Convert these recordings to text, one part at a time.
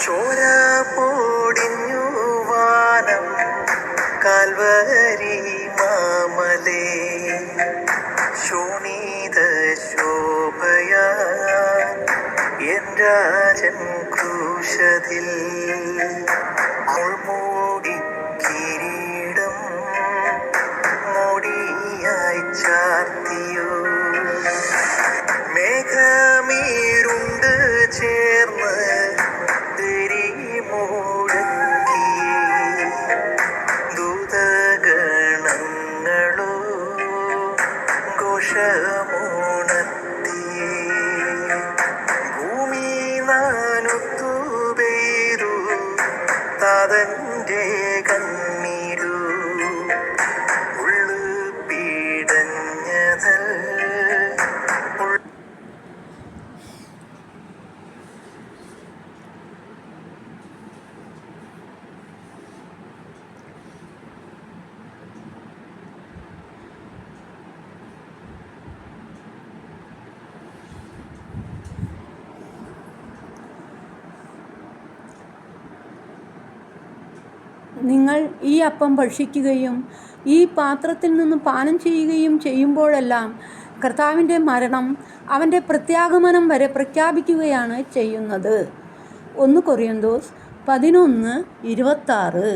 ചോര പൊടിഞ്ഞു വാനം Calvary മാമലേ ശോണിത ശോഭയാ N Rajan ക്രൂശതിൽ മുൾമൂടി കിരീടം മോടിയായി ചാർത്തിയോ മേഘമീരുണ്ട് ചേർന്ന് ദൂതഗണങ്ങളോ ഘോഷമോണത്തിയേ ഭൂമി നാനുത്തു പെയ്തു താതൻ്റെ കണ്ണീരു ഉള്ളു പീടഞ്ഞതൽ നിങ്ങൾ ഈ അപ്പം ഭക്ഷിക്കുകയും ഈ പാത്രത്തിൽ നിന്ന് പാനം ചെയ്യുകയും ചെയ്യുമ്പോഴെല്ലാം കർത്താവിൻ്റെ മരണം അവൻ്റെ പ്രത്യാഗമനം വരെ പ്രഖ്യാപിക്കുകയാണ് ചെയ്യുന്നത്. 1 കൊറിന്തോസ് 11:26.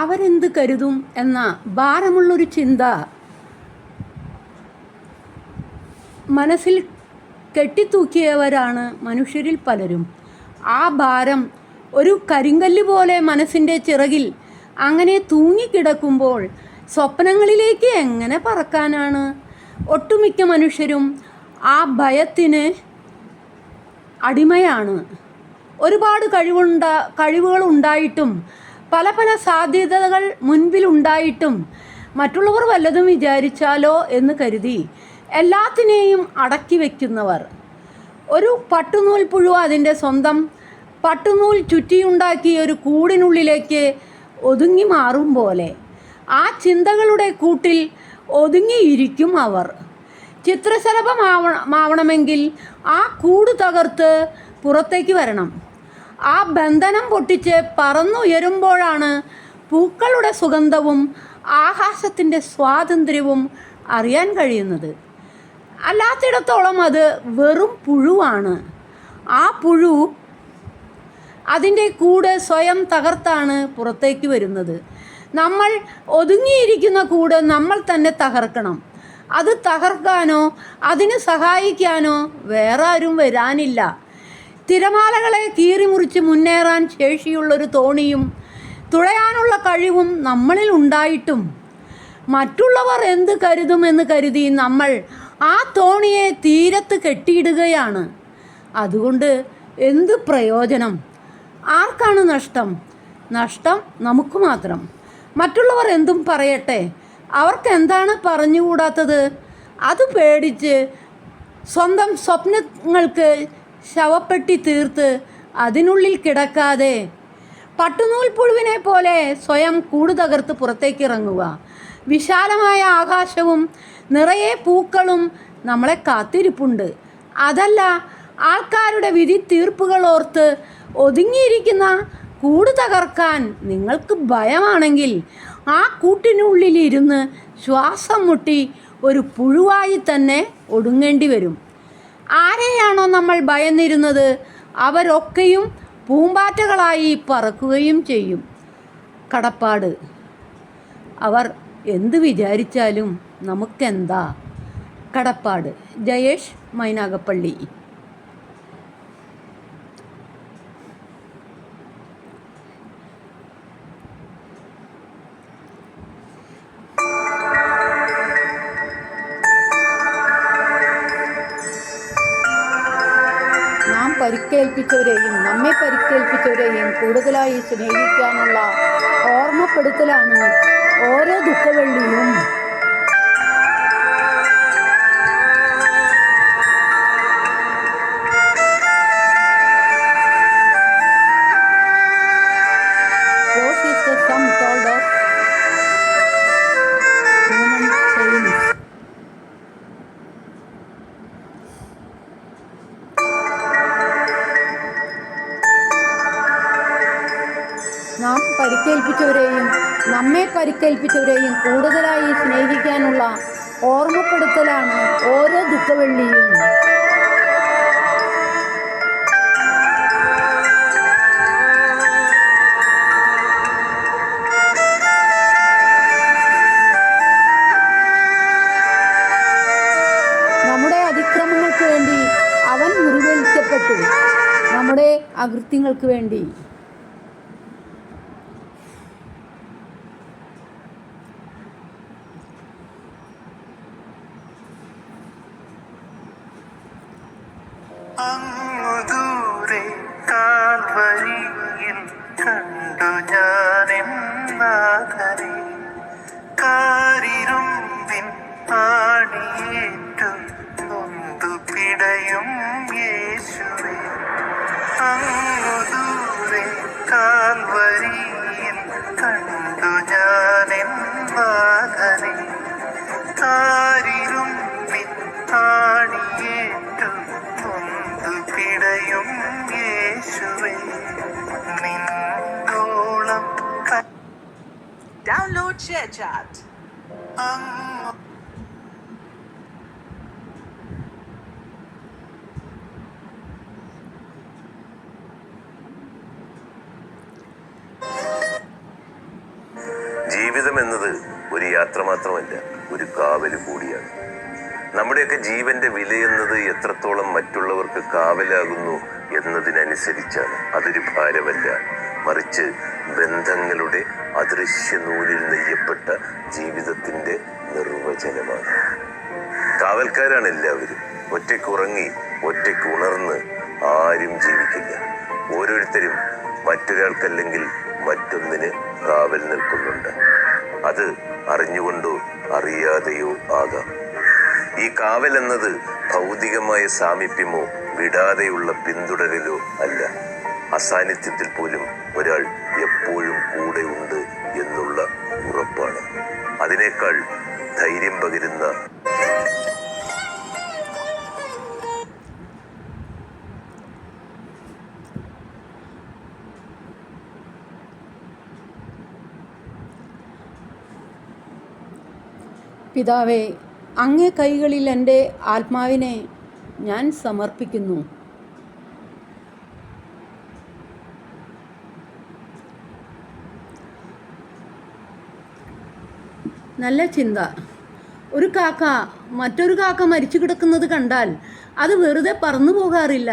അവരെന്ത് കരുതും എന്ന ഭാരമുള്ളൊരു ചിന്ത മനസ്സിൽ കെട്ടിത്തൂക്കിയവരാണ് മനുഷ്യരിൽ പലരും. ആ ഭാരം ഒരു കരിങ്കല്ല് പോലെ മനസ്സിൻ്റെ ചിറകിൽ അങ്ങനെ തൂങ്ങിക്കിടക്കുമ്പോൾ സ്വപ്നങ്ങളിലേക്ക് എങ്ങനെ പറക്കാനാണ്? ഒട്ടുമിക്ക മനുഷ്യരും ആ ഭയത്തിന് അടിമയാണ്. ഒരുപാട് കഴിവുകളുണ്ടായിട്ടും പല പല സാധ്യതകൾ മുൻപിലുണ്ടായിട്ടും മറ്റുള്ളവർ വല്ലതും വിചാരിച്ചാലോ എന്ന് കരുതി എല്ലാത്തിനെയും അടക്കി വയ്ക്കുന്നവർ. ഒരു പട്ടുനൂൽ പുഴു അതിൻ്റെ സ്വന്തം പട്ടുനൂൽ ചുറ്റിയുണ്ടാക്കിയ ഒരു കൂടിനുള്ളിലേക്ക് ഒതുങ്ങി മാറും പോലെ ആ ചിന്തകളുടെ കൂട്ടിൽ ഒതുങ്ങിയിരിക്കും അവർ. ചിത്രശലഭമാവണമെങ്കിൽ ആ കൂട് തകർത്ത് പുറത്തേക്ക് വരണം. ആ ബന്ധനം പൊട്ടിച്ച് പറന്നുയരുമ്പോഴാണ് പൂക്കളുടെ സുഗന്ധവും ആകാശത്തിൻ്റെ സ്വാതന്ത്ര്യവും അറിയാൻ കഴിയുന്നത്. അല്ലാത്തിടത്തോളം അത് വെറും പുഴുവാണ്. ആ പുഴു അതിൻ്റെ കൂട് സ്വയം തകർത്താണ് പുറത്തേക്ക് വരുന്നത്. നമ്മൾ ഒതുങ്ങിയിരിക്കുന്ന കൂട് നമ്മൾ തന്നെ തകർക്കണം. അത് തകർക്കാനോ അതിന് സഹായിക്കാനോ വേറെ ആരും വരാനില്ല. തിരമാലകളെ കീറിമുറിച്ച് മുന്നേറാൻ ശേഷിയുള്ളൊരു തോണിയും തുഴയാനുള്ള കഴിവും നമ്മളിൽ ഉണ്ടായിട്ടും മറ്റുള്ളവർ എന്ത് കരുതുമെന്ന് കരുതി നമ്മൾ ആ തോണിയെ തീരത്ത് കെട്ടിയിടുകയാണ്. അതുകൊണ്ട് എന്ത് പ്രയോജനം? ആർക്കാണ് നഷ്ടം? നഷ്ടം നമുക്ക് മാത്രം. മറ്റുള്ളവർ എന്തും പറയട്ടെ, അവർക്ക് എന്താണ് പറഞ്ഞുകൂടാത്തത്? അത് പേടിച്ച് സ്വന്തം സ്വപ്നങ്ങൾക്ക് ശവപ്പെട്ടി തീർത്ത് അതിനുള്ളിൽ കിടക്കാതെ പട്ടുനൂൽ പുഴുവിനെ പോലെ സ്വയം കൂട് തകർത്ത് പുറത്തേക്ക് ഇറങ്ങുക. വിശാലമായ ആകാശവും നിറയെ പൂക്കളും നമ്മളെ കാത്തിരിപ്പുണ്ട്. അതല്ല, ആൾക്കാരുടെ വിധി തീർപ്പുകൾ ഓർത്ത് ഒതുങ്ങിയിരിക്കുന്ന കൂട് തകർക്കാൻ നിങ്ങൾക്ക് ഭയമാണെങ്കിൽ ആ കൂട്ടിനുള്ളിലിരുന്ന് ശ്വാസം മുട്ടി ഒരു പുഴുവായി തന്നെ ഒടുങ്ങേണ്ടി വരും. ആരെയാണോ നമ്മൾ ഭയന്നിരുന്നത് അവരൊക്കെയും പൂമ്പാറ്റകളായി പറക്കുകയും ചെയ്യും. കടപ്പാട്. അവർ എന്ത് വിചാരിച്ചാലും നമുക്കെന്താ? കടപ്പാട്. ജയേഷ് മൈനാഗപ്പള്ളി. പരിക്കേൽപ്പിച്ചവരെയും നമ്മെ പരിക്കേൽപ്പിച്ചവരെയും കൂടുതലായി സ്നേഹിക്കാനുള്ള ഓർമ്മപ്പെടുത്തലാണ് ഓരോ ദുഃഖവെള്ളിയും. What is the sum total of human pains? നാം പരിക്കേൽപ്പിച്ചവരെയും നമ്മെ പരിക്കേൽപ്പിച്ചവരെയും കൂടുതലായി സ്നേഹിക്കാനുള്ള ഓർമ്മപ്പെടുത്തലാണ് ഓരോ ദുഃഖവെള്ളിയും. നമ്മുടെ അതിക്രമങ്ങൾക്ക് വേണ്ടി അവൻ മുറിവേൽക്കപ്പെട്ടു, നമ്മുടെ അകൃത്യങ്ങൾക്ക് വേണ്ടി. അങ്ങു ദൂരെ കാൽവരിയിൽ കണ്ടു ഞാനെൻ നാഥനെ, കാരിരുമ്പിൻ ആണിയേറ്റു നൊന്തു പിടയും യേശുവേ. അങ്ങു ദൂരെ കാൽവരിയിൽ കണ്ടു ഞാനെൻ നാഥനെ, കാരിരുമ്പിൻ ആണിയേറ്റു പിടയും യേശുവേ. നിന്നോളം Download ShareChat. മാത്രമല്ല, ഒരു കാവല് കൂടിയാണ്. നമ്മുടെയൊക്കെ ജീവന്റെ വിലയെന്നത് എത്രത്തോളം മറ്റുള്ളവർക്ക് കാവലാകുന്നു എന്നതിനനുസരിച്ചാണ്. അതൊരു ഭാരമല്ല, മറിച്ച് ബന്ധങ്ങളുടെ അദൃശ്യ നൂലിൽ നെയ്യപ്പെട്ട ജീവിതത്തിന്റെ നിർവചനമാണ്. കാവൽക്കാരാണ് എല്ലാവരും. ഒറ്റയ്ക്കുറങ്ങി ഒറ്റയ്ക്കുണർന്ന് ആരും ജീവിക്കില്ല. ഓരോരുത്തരും മറ്റൊരാൾക്കല്ലെങ്കിൽ മറ്റൊന്നിന് കാവൽ നിൽക്കുന്നുണ്ട്. അത് അറിഞ്ഞുകൊണ്ടോ അറിയാതെയോ ആകാം. ഈ കാവൽ എന്നത് ഭൗതികമായ സാമീപ്യമോ വിടാതെയുള്ള പിന്തുടരലോ അല്ല. അസാന്നിധ്യത്തിൽ പോലും ഒരാൾ എപ്പോഴും കൂടെ ഉണ്ട് എന്നുള്ള ഉറപ്പാണ്. അതിനേക്കാൾ ധൈര്യം പകരുന്ന പിതാവേ, അങ്ങേ കൈകളിൽ എൻ്റെ ആത്മാവിനെ ഞാൻ സമർപ്പിക്കുന്നു. നല്ല ചിന്ത. ഒരു കാക്ക മറ്റൊരു കാക്ക മരിച്ചു കിടക്കുന്നത് കണ്ടാൽ അത് വെറുതെ പറന്നു പോകാറില്ല.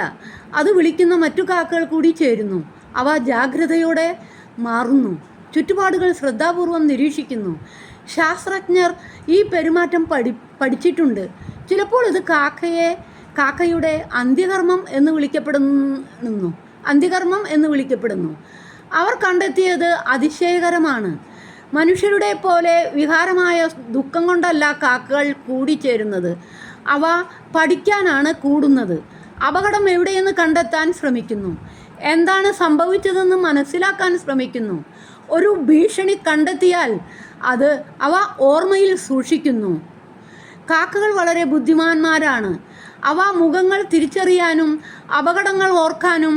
അത് വിളിക്കുന്ന മറ്റു കാക്കകൾ കൂടി ചേരുന്നു. അവ ജാഗ്രതയോടെ മാറുന്നു. ചുറ്റുപാടുകൾ ശ്രദ്ധാപൂർവം നിരീക്ഷിക്കുന്നു. ശാസ്ത്രജ്ഞർ ഈ പെരുമാറ്റം പഠിച്ചിട്ടുണ്ട്. ചിലപ്പോൾ ഇത് കാക്കയുടെ അന്ത്യകർമ്മം എന്ന് വിളിക്കപ്പെടുന്നു. അവർ കണ്ടെത്തിയത് അതിശയകരമാണ്. മനുഷ്യരുടെ പോലെ വികാരമായ ദുഃഖം കൊണ്ടല്ല കാക്കകൾ കൂടിച്ചേരുന്നത്. അവ പഠിക്കാനാണ് കൂടുന്നത്. അപകടം എവിടെയെന്ന് കണ്ടെത്താൻ ശ്രമിക്കുന്നു. എന്താണ് സംഭവിച്ചതെന്ന് മനസ്സിലാക്കാൻ ശ്രമിക്കുന്നു. ഒരു ഭീഷണി കണ്ടെത്തിയാൽ അവ ഓർമ്മയിൽ സൂക്ഷിക്കുന്നു. കാക്കകൾ വളരെ ബുദ്ധിമാന്മാരാണ്. അവ മുഖങ്ങൾ തിരിച്ചറിയാനും അപകടങ്ങൾ ഓർക്കാനും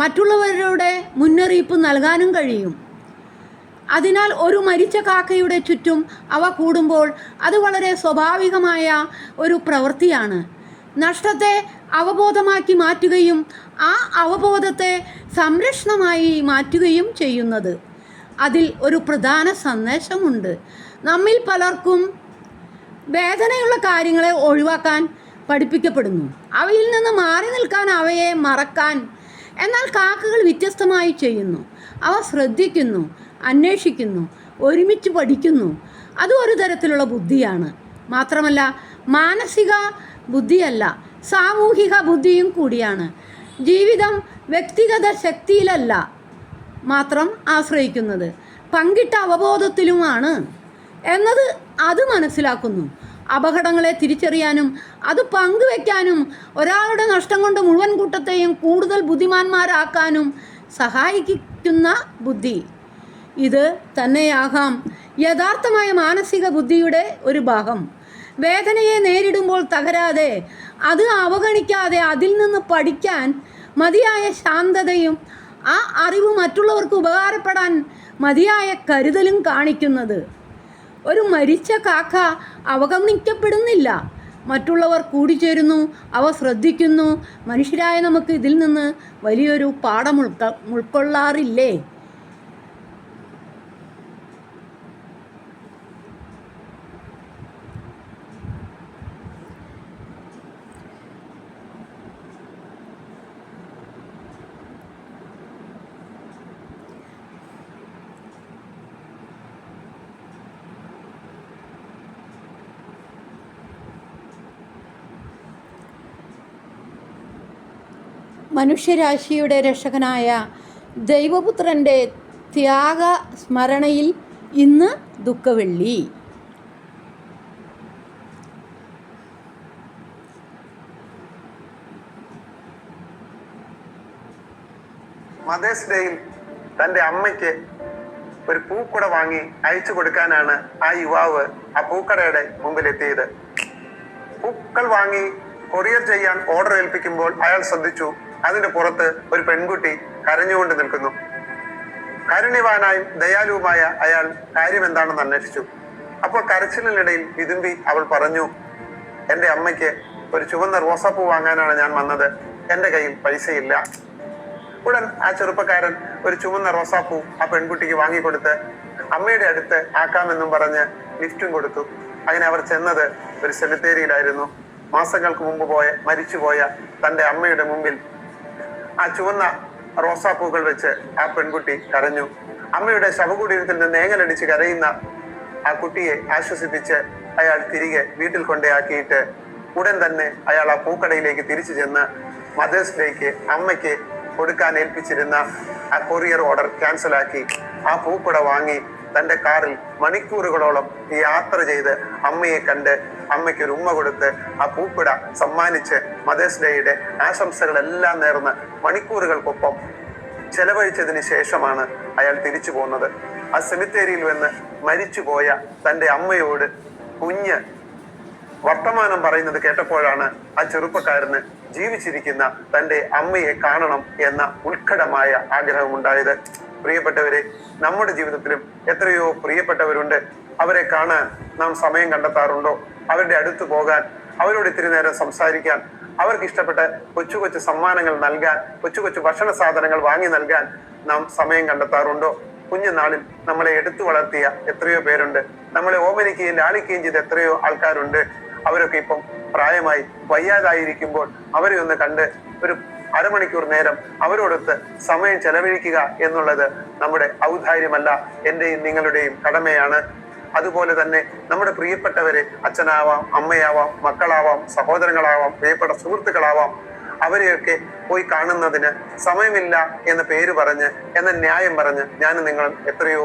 മറ്റുള്ളവരുടെ മുന്നറിയിപ്പ് നൽകാനും കഴിയും. അതിനാൽ ഒരു മരിച്ച കാക്കയുടെ ചുറ്റും അവ കൂടുമ്പോൾ അത് വളരെ സ്വാഭാവികമായ ഒരു പ്രവൃത്തിയാണ്. നഷ്ടത്തെ അവബോധമാക്കി മാറ്റുകയും ആ അവബോധത്തെ സംരക്ഷണമായി മാറ്റുകയും ചെയ്യുന്നത്. അതിൽ ഒരു പ്രധാന സന്ദേശമുണ്ട്. നമ്മിൽ പലർക്കും വേദനയുള്ള കാര്യങ്ങളെ ഒഴിവാക്കാൻ പഠിപ്പിക്കപ്പെടുന്നു. അവയിൽ നിന്ന് മാറി നിൽക്കാൻ, അവയെ മറക്കാൻ. എന്നാൽ കാക്കകൾ വ്യത്യസ്തമായി ചെയ്യുന്നു. അവ ശ്രദ്ധിക്കുന്നു, അന്വേഷിക്കുന്നു, ഒരുമിച്ച് പഠിക്കുന്നു. അത് ഒരു തരത്തിലുള്ള ബുദ്ധിയാണ്. മാത്രമല്ല, മാനസിക ബുദ്ധിയല്ല, സാമൂഹിക ബുദ്ധിയും കൂടിയാണ്. ജീവിതം വ്യക്തിഗത ശക്തിയിലല്ല മാത്രം ആശ്രയിക്കുന്നത്, പങ്കിട്ട അവബോധത്തിലുമാണ് എന്നത് അത് മനസ്സിലാക്കുന്നു. അപകടങ്ങളെ തിരിച്ചറിയാനും അത് പങ്കുവെക്കാനും ഒരാളുടെ നഷ്ടം കൊണ്ട് മുഴുവൻ കൂട്ടത്തെയും കൂടുതൽ ബുദ്ധിമാന്മാരാക്കാനും സഹായിക്കുന്ന ബുദ്ധി. ഇത് തന്നെയാകാം യഥാർത്ഥമായ മാനസിക ബുദ്ധിയുടെ ഒരു ഭാഗം. വേദനയെ നേരിടുമ്പോൾ തകരാതെ, അത് അവഗണിക്കാതെ അതിൽ നിന്ന് പഠിക്കാൻ മതിയായ ശാന്തതയും ആ അറിവ് മറ്റുള്ളവർക്ക് ഉപകാരപ്പെടാൻ മതിയായ കരുതലും കാണിക്കുന്നത്. ഒരു മരിച്ച കാക്ക അവഗണിക്കപ്പെടുന്നില്ല. മറ്റുള്ളവർ കൂടിച്ചേരുന്നു, അവ ശ്രദ്ധിക്കുന്നു. മനുഷ്യരായ നമുക്ക് ഇതിൽ നിന്ന് വലിയൊരു പാഠം ഉൾക്കൊള്ളാറില്ലേ? മനുഷ്യരാശിയുടെ രക്ഷകനായ ദൈവപുത്രൻ്റെ ത്യാഗ സ്മരണയിൽ ഇന്ന് ദുഃഖവെള്ളി. മദേഴ്സ് ഡേയിൽ തൻ്റെ അമ്മയ്ക്ക് ഒരു പൂക്കുട വാങ്ങി അയച്ചു കൊടുക്കാനാണ് ആ യുവാവ് ആ പൂക്കടയുടെ മുമ്പിലെത്തിയത്. പൂക്കൾ വാങ്ങി കൊറിയർ ചെയ്യാൻ ഓർഡർ ഏൽപ്പിക്കുമ്പോൾ അയാൾ ശ്രദ്ധിച്ചു, അതിന്റെ പുറത്ത് ഒരു പെൺകുട്ടി കരഞ്ഞുകൊണ്ട് നിൽക്കുന്നു. കാരുണ്യവാനായും ദയാലുവുമായ അയാൾ കാര്യം എന്താണെന്ന് അന്വേഷിച്ചു. അപ്പോൾ കരച്ചിലിനിടയിൽ വിതുമ്പി അവൾ പറഞ്ഞു, എൻ്റെ അമ്മയ്ക്ക് ഒരു ചുവന്ന റോസാപ്പൂ വാങ്ങാനാണ് ഞാൻ വന്നത്, എൻ്റെ കയ്യിൽ പൈസയില്ല. ഉടൻ ആ ചെറുപ്പക്കാരൻ ഒരു ചുവന്ന റോസാപ്പൂ ആ പെൺകുട്ടിക്ക് വാങ്ങിക്കൊടുത്ത് അമ്മയുടെ അടുത്ത് ആക്കാമെന്നും പറഞ്ഞ് ലിഫ്റ്റും കൊടുത്തു. അങ്ങനെ അവർ ചെന്നത് ഒരു സെമിത്തേരിയിലായിരുന്നു. മാസങ്ങൾക്ക് മുമ്പ് മരിച്ചുപോയ തൻ്റെ അമ്മയുടെ മുമ്പിൽ ആ ചുവന്ന റോസാപ്പൂക്കൾ വെച്ച് ആ പെൺകുട്ടി കരഞ്ഞു. അമ്മയുടെ ശവകുടീരത്തിൽ നിന്ന് ഏങ്ങലടിച്ച് കരയുന്ന ആ കുട്ടിയെ ആശ്വസിപ്പിച്ച് അയാൾ തിരികെ വീട്ടിൽ കൊണ്ടേയാക്കിയിട്ട് ഉടൻ തന്നെ അയാൾ ആ പൂക്കടയിലേക്ക് തിരിച്ചു ചെന്ന് മദേഴ്സ് ഡേക്ക് അമ്മയ്ക്ക് കൊടുക്കാൻ ഏൽപ്പിച്ചിരുന്ന ആ കൊറിയർ ഓർഡർ ക്യാൻസലാക്കി ആ പൂക്കുട വാങ്ങി തൻ്റെ കാറിൽ മണിക്കൂറുകളോളം യാത്ര ചെയ്ത് അമ്മയെ കണ്ട് അമ്മയ്ക്ക് ഒരു ഉമ്മ കൊടുത്ത് ആ പൂക്കുട സമ്മാനിച്ച് മദേഴ്സ് ഡേയുടെ ആശംസകളെല്ലാം നേർന്ന് മണിക്കൂറുകൾക്കൊപ്പം ചെലവഴിച്ചതിന് ശേഷമാണ് അയാൾ തിരിച്ചു പോകുന്നത്. ആ സെമിത്തേരിയിൽ വന്ന് മരിച്ചുപോയ തൻ്റെ അമ്മയോട് കുഞ്ഞ് വർത്തമാനം പറയുന്നത് കേട്ടപ്പോഴാണ് ആ ചെറുപ്പക്കാരന് ജീവിച്ചിരിക്കുന്ന തൻ്റെ അമ്മയെ കാണണം എന്ന ഉത്കടമായ ആഗ്രഹമുണ്ടായത്. പ്രിയപ്പെട്ടവരെ, നമ്മുടെ ജീവിതത്തിലും എത്രയോ പ്രിയപ്പെട്ടവരുണ്ട്. അവരെ കാണാൻ നാം സമയം കണ്ടെത്താറുണ്ടോ? അവരുടെ അടുത്ത് പോകാൻ, അവരോട് ഇത്തിരി നേരം സംസാരിക്കാൻ, അവർക്ക് ഇഷ്ടപ്പെട്ട കൊച്ചു കൊച്ചു സമ്മാനങ്ങൾ നൽകാൻ, കൊച്ചു കൊച്ചു ഭക്ഷണ സാധനങ്ങൾ വാങ്ങി നൽകാൻ നാം സമയം കണ്ടെത്താറുണ്ടോ? കുഞ്ഞുനാളിൽ നമ്മളെ എടുത്തു വളർത്തിയ എത്രയോ പേരുണ്ട്. നമ്മളെ ഓമനിക്കുകയും ലാളിക്കുകയും ചെയ്ത എത്രയോ ആൾക്കാരുണ്ട്. അവരൊക്കെ ഇപ്പം പ്രായമായി വയ്യാതായിരിക്കുമ്പോൾ അവരെ ഒന്ന് കണ്ട് ഒരു അരമണിക്കൂർ നേരം അവരോടൊത്ത് സമയം ചെലവഴിക്കുക എന്നുള്ളത് നമ്മുടെ ഔദാര്യമല്ല, എൻ്റെയും നിങ്ങളുടെയും കടമയാണ്. അതുപോലെ തന്നെ നമ്മുടെ പ്രിയപ്പെട്ടവരെ, അച്ഛനാവാം, അമ്മയാവാം, മക്കളാവാം, സഹോദരങ്ങളാവാം, പ്രിയപ്പെട്ട സുഹൃത്തുക്കളാവാം, അവരെയൊക്കെ പോയി കാണുന്നതിന് സമയമില്ല എന്ന പേര് പറഞ്ഞ്, എന്ന ന്യായം പറഞ്ഞ് ഞാനും നിങ്ങളും എത്രയോ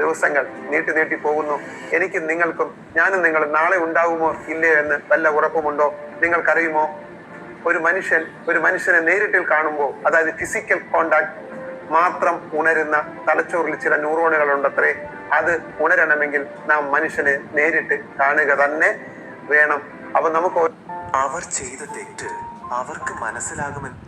ദിവസങ്ങൾ നീട്ടി പോകുന്നു. എനിക്കും നിങ്ങൾക്കും, ഞാനും നിങ്ങളും നാളെ ഉണ്ടാവുമോ ഇല്ലയോ എന്ന് വല്ല ഉറപ്പുമുണ്ടോ? നിങ്ങൾക്കറിയുമോ, ഒരു മനുഷ്യനെ നേരിട്ടിൽ കാണുമ്പോൾ, അതായത് ഫിസിക്കൽ കോണ്ടാക്ട് മാത്രം ഉണരുന്ന തലച്ചോറിൽ ചില ന്യൂറോണുകൾ ഉണ്ടത്രേ. അത് ഉണരണമെങ്കിൽ നാം മനുഷ്യനെ നേരിട്ട് കാണുക തന്നെ വേണം. അപ്പൊ നമുക്ക് അവർ ചെയ്ത തെറ്റ് അവർക്ക് മനസ്സിലാകുമെന്ന്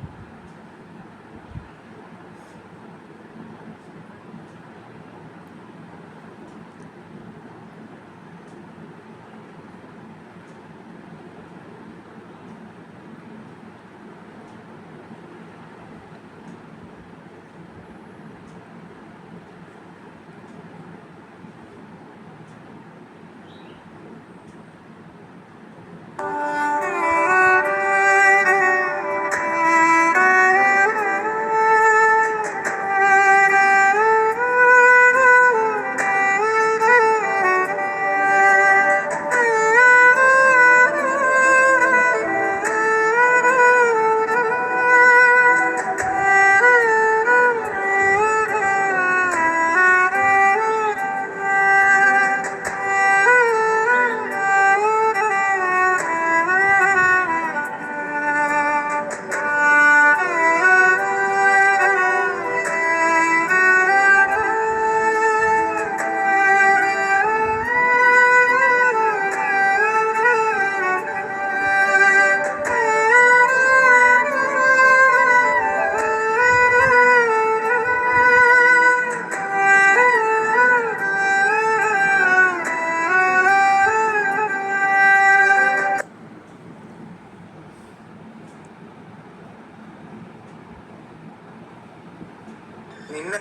നിന്നെ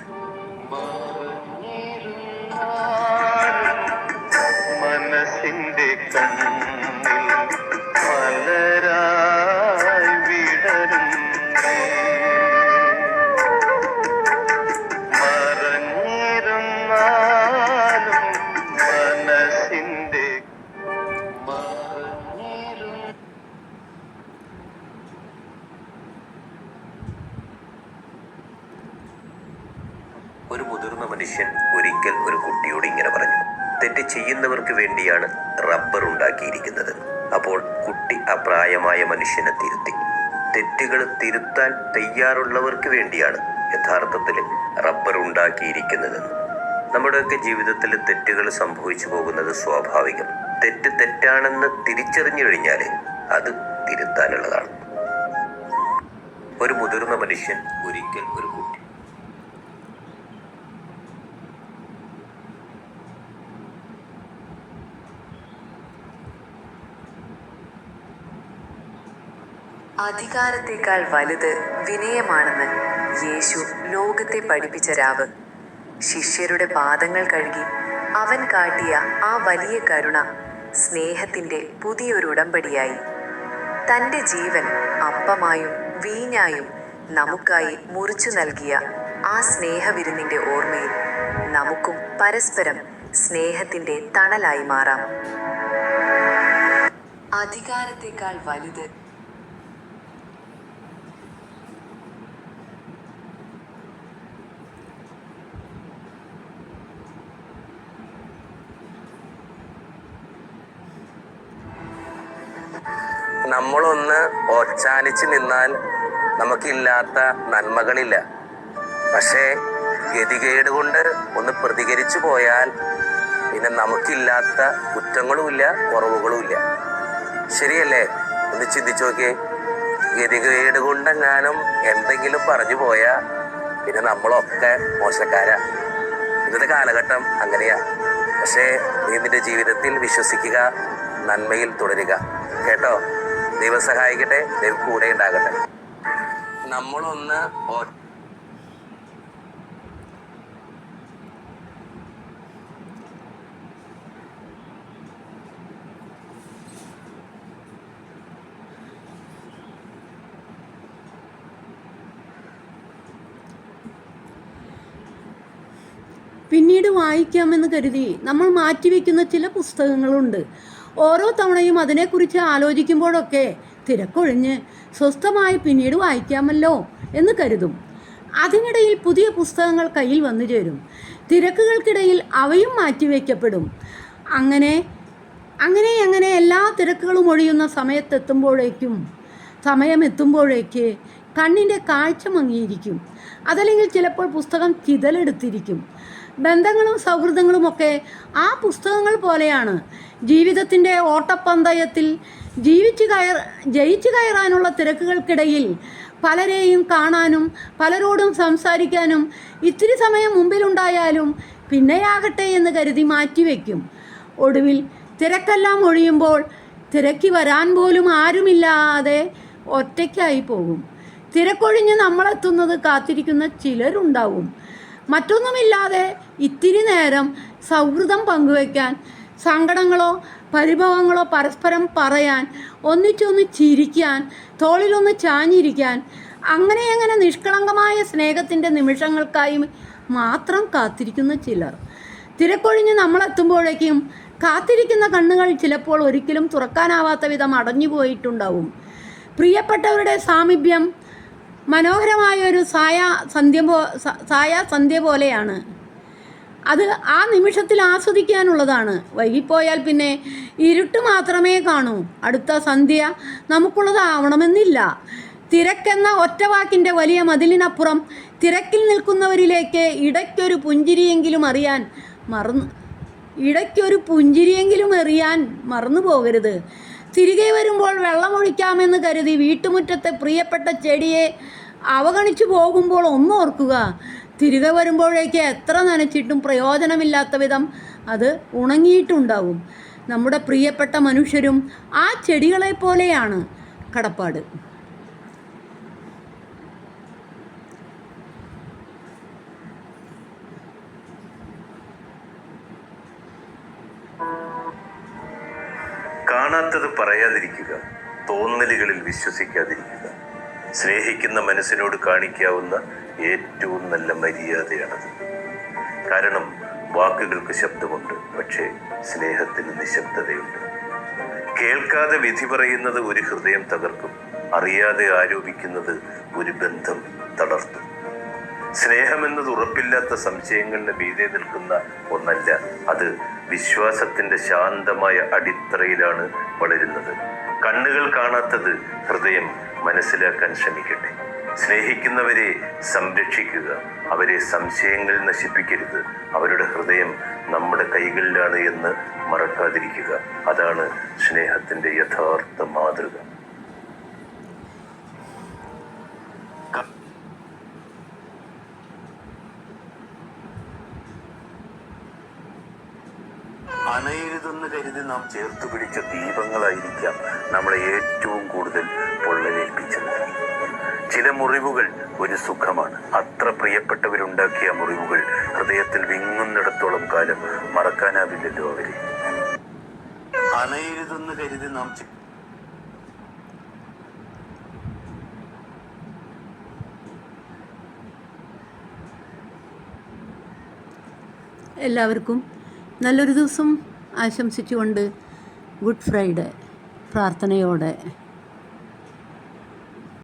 മനസ്സിന്റെ കണ്ണിൽ മലരായി വിടരും മറഞ്ഞിരുന്നാലും മനസ്സിന്റെ ഒരു മുതിർന്ന മനുഷ്യൻ ഒരിക്കൽ ഒരു കുട്ടിയോട് ഇങ്ങനെ പറഞ്ഞു: തെറ്റ് ചെയ്യുന്നവർക്ക് വേണ്ടിയാണ് റബ്ബർ ഉണ്ടാക്കിയിരിക്കുന്നത്. അപ്പോൾ കുട്ടി അപ്രായമായ മനുഷ്യനെ തിരുത്തി: തെറ്റുകൾ തിരുത്താൻ തയ്യാറുള്ളവർക്ക് വേണ്ടിയാണ് യഥാർത്ഥത്തിൽ റബ്ബർ ഉണ്ടാക്കിയിരിക്കുന്നതെന്ന്. നമ്മുടെയൊക്കെ ജീവിതത്തിൽ തെറ്റുകൾ സംഭവിച്ചു പോകുന്നത് സ്വാഭാവികം. തെറ്റ് തെറ്റാണെന്ന് തിരിച്ചറിഞ്ഞു കഴിഞ്ഞാൽ അത് തിരുത്താനുള്ളതാണ്. ഒരു മുതിർന്ന മനുഷ്യൻ ഒരിക്കൽ ഒരു കുട്ടി അധികാരത്തേക്കാൾ വലുത് വിനയമാണെന്ന് യേശു ലോകത്തെ പഠിപ്പിച്ച രാവ്. ശിഷ്യരുടെ പാദങ്ങൾ കഴുകി അവൻ കാട്ടിയ ആ വലിയ കരുണ സ്നേഹത്തിൻ്റെ പുതിയൊരു ഉടമ്പടിയായി. തൻ്റെ ജീവൻ അപ്പമായും വീഞ്ഞായും നമുക്കായി മുറിച്ചു നൽകിയ ആ സ്നേഹവിരുന്നിൻ്റെ ഓർമ്മയിൽ നമുക്കും പരസ്പരം സ്നേഹത്തിൻ്റെ തണലായി മാറാം. അധികാരത്തേക്കാൾ വലുത് നമ്മളൊന്ന് ഓച്ചാനിച്ച് നിന്നാൽ നമുക്കില്ലാത്ത നന്മകളില്ല. പക്ഷേ ഗതികേട് കൊണ്ട് ഒന്ന് പ്രതികരിച്ചു പോയാൽ പിന്നെ നമുക്കില്ലാത്ത കുറ്റങ്ങളുമില്ല, കുറവുകളുമില്ല. ശരിയല്ലേ? ഒന്ന് ചിന്തിച്ചു നോക്കിയേ. ഗതികേട് കൊണ്ടെങ്ങാനും എന്തെങ്കിലും പറഞ്ഞു പോയാൽ പിന്നെ നമ്മളൊക്കെ മോശക്കാരാ. ഇന്നത്തെ കാലഘട്ടം അങ്ങനെയാ. പക്ഷേ നീ നിന്റെ ജീവിതത്തിൽ വിശ്വസിക്കുക, നന്മയിൽ തുടരുക. കേട്ടോ? ദൈവം സഹായിക്കട്ടെ, ദൈവം കൂടെ ഉണ്ടാകട്ടെ. നമ്മളൊന്ന് പിന്നീട് വായിക്കാമെന്ന് കരുതി നമ്മൾ മാറ്റിവെക്കുന്ന ചില പുസ്തകങ്ങളുണ്ട്. ഓരോ തവണയും അതിനെക്കുറിച്ച് ആലോചിക്കുമ്പോഴൊക്കെ തിരക്കൊഴിഞ്ഞ് സ്വസ്ഥമായി പിന്നീട് വായിക്കാമല്ലോ എന്ന് കരുതും. അതിനിടയിൽ പുതിയ പുസ്തകങ്ങൾ കയ്യിൽ വന്നു ചേരും. തിരക്കുകൾക്കിടയിൽ അവയും മാറ്റിവെക്കപ്പെടും. അങ്ങനെ എല്ലാ തിരക്കുകളും ഒഴിയുന്ന സമയമെത്തുമ്പോഴേക്ക് കണ്ണിൻ്റെ കാഴ്ച മങ്ങിയിരിക്കും. അതല്ലെങ്കിൽ ചിലപ്പോൾ പുസ്തകം ചിതലെടുത്തിരിക്കും. ബന്ധങ്ങളും സൗഹൃദങ്ങളുമൊക്കെ ആ പുസ്തകങ്ങൾ പോലെയാണ്. ജീവിതത്തിൻ്റെ ഓട്ടപ്പന്തയത്തിൽ ജയിച്ചു കയറാനുള്ള തിരക്കുകൾക്കിടയിൽ പലരെയും കാണാനും പലരോടും സംസാരിക്കാനും ഇത്തിരി സമയം മുമ്പിലുണ്ടായാലും പിന്നെയാകട്ടെ എന്ന് കരുതി മാറ്റിവെക്കും. ഒടുവിൽ തിരക്കെല്ലാം ഒഴിയുമ്പോൾ തിരക്കി വരാൻ പോലും ആരുമില്ലാതെ ഒറ്റയ്ക്കായി പോകും. തിരക്കൊഴിഞ്ഞ് നമ്മളെത്തുന്നത് കാത്തിരിക്കുന്ന ചിലരുണ്ടാവും. മറ്റൊന്നുമില്ലാതെ ഇത്തിരി നേരം സൗഹൃദം പങ്കുവയ്ക്കാൻ, സങ്കടങ്ങളോ പരിഭവങ്ങളോ പരസ്പരം പറയാൻ, ഒന്നിച്ചൊന്ന് ചിരിക്കാൻ, തോളിലൊന്ന് ചാഞ്ഞിരിക്കാൻ, അങ്ങനെ നിഷ്കളങ്കമായ സ്നേഹത്തിൻ്റെ നിമിഷങ്ങൾക്കായി മാത്രം കാത്തിരിക്കുന്ന ചിലർ. തിരക്കൊഴിഞ്ഞ് നമ്മളെത്തുമ്പോഴേക്കും കാത്തിരിക്കുന്ന കണ്ണുകൾ ചിലപ്പോൾ ഒരിക്കലും തുറക്കാനാവാത്ത വിധം അടഞ്ഞു പോയിട്ടുണ്ടാവും. പ്രിയപ്പെട്ടവരുടെ സാമീപ്യം മനോഹരമായൊരു സന്ധ്യ പോലെയാണ്. അത് ആ നിമിഷത്തിൽ ആസ്വദിക്കാനുള്ളതാണ്. വൈകിപ്പോയാൽ പിന്നെ ഇരുട്ട് മാത്രമേ കാണൂ. അടുത്ത സന്ധ്യ നമുക്കുള്ളതാവണമെന്നില്ല. തിരക്കെന്ന ഒറ്റവാക്കിൻ്റെ വലിയ മതിലിനപ്പുറം തിരക്കിൽ നിൽക്കുന്നവരിലേക്ക് ഇടയ്ക്കൊരു പുഞ്ചിരിയെങ്കിലും എറിയാൻ മറന്നു പോകരുത്. തിരികെ വരുമ്പോൾ വെള്ളമൊഴിക്കാമെന്ന് കരുതി വീട്ടുമുറ്റത്തെ പ്രിയപ്പെട്ട ചെടിയെ അവഗണിച്ചു പോകുമ്പോൾ ഒന്നോർക്കുക. തിരികെ വരുമ്പോഴേക്ക് എത്ര നനച്ചിട്ടും പ്രയോജനമില്ലാത്ത വിധം അത് ഉണങ്ങിയിട്ടുണ്ടാവും. നമ്മുടെ പ്രിയപ്പെട്ട മനുഷ്യരും ആ ചെടികളെ പോലെയാണ്. കടപ്പാട്. കാണാത്തത് പറയാതിരിക്കുക, തോന്നലുകളിൽ വിശ്വസിക്കാതിരിക്കുക. സ്നേഹിക്കുന്ന മനസ്സിനോട് കാണിക്കാവുന്ന ഏറ്റവും നല്ല മര്യാദയാണത്. കാരണം വാക്കുകൾക്ക് ശബ്ദമുണ്ട്, പക്ഷേ സ്നേഹത്തിന് നിശബ്ദതയുണ്ട്. കേൾക്കാതെ വിധി പറയുന്നത് ഒരു ഹൃദയം തകർക്കും. അറിയാതെ ആരോപിക്കുന്നത് ഒരു ബന്ധം തളർത്തും. സ്നേഹമെന്നത് ഉറപ്പില്ലാത്ത സംശയങ്ങളുടെ മീതെ നിൽക്കുന്ന ഒന്നല്ല. അത് വിശ്വാസത്തിന്റെ ശാന്തമായ അടിത്തറയിലാണ് വളരുന്നത്. കണ്ണുകൾ കാണാത്തത് ഹൃദയം മനസ്സിലാക്കാൻ ശ്രമിക്കട്ടെ. സ്നേഹിക്കുന്നവരെ സംരക്ഷിക്കുക, അവരെ സംശയങ്ങൾ നശിപ്പിക്കരുത്. അവരുടെ ഹൃദയം നമ്മുടെ കൈകളിലാണ് എന്ന് മറക്കാതിരിക്കുക. അതാണ് സ്നേഹത്തിന്റെ യഥാർത്ഥ മാതൃക. അണയരുതെന്ന് കരുതി നാം ചേർത്ത് പിടിച്ച ദീപങ്ങളായിരിക്കാം നമ്മളെ ഏറ്റവും കൂടുതൽ പൊള്ളലേൽപ്പിച്ചത്. ചില മുറിവുകൾ ഒരു സുഖമാണ്. അത്ര പ്രിയപ്പെട്ടവരുണ്ടാക്കിയ മുറിവുകൾ ഹൃദയത്തിൽ വിങ്ങുന്നിടത്തോളം കാലം മറക്കാനാവില്ലല്ലോ അവരെ. അണയരുതെന്ന് കരുതി നാം എല്ലാവർക്കും നല്ലൊരു ദിവസം ആശംസിച്ചുകൊണ്ട് ഗുഡ് ഫ്രൈഡേ പ്രാർത്ഥനയോടെ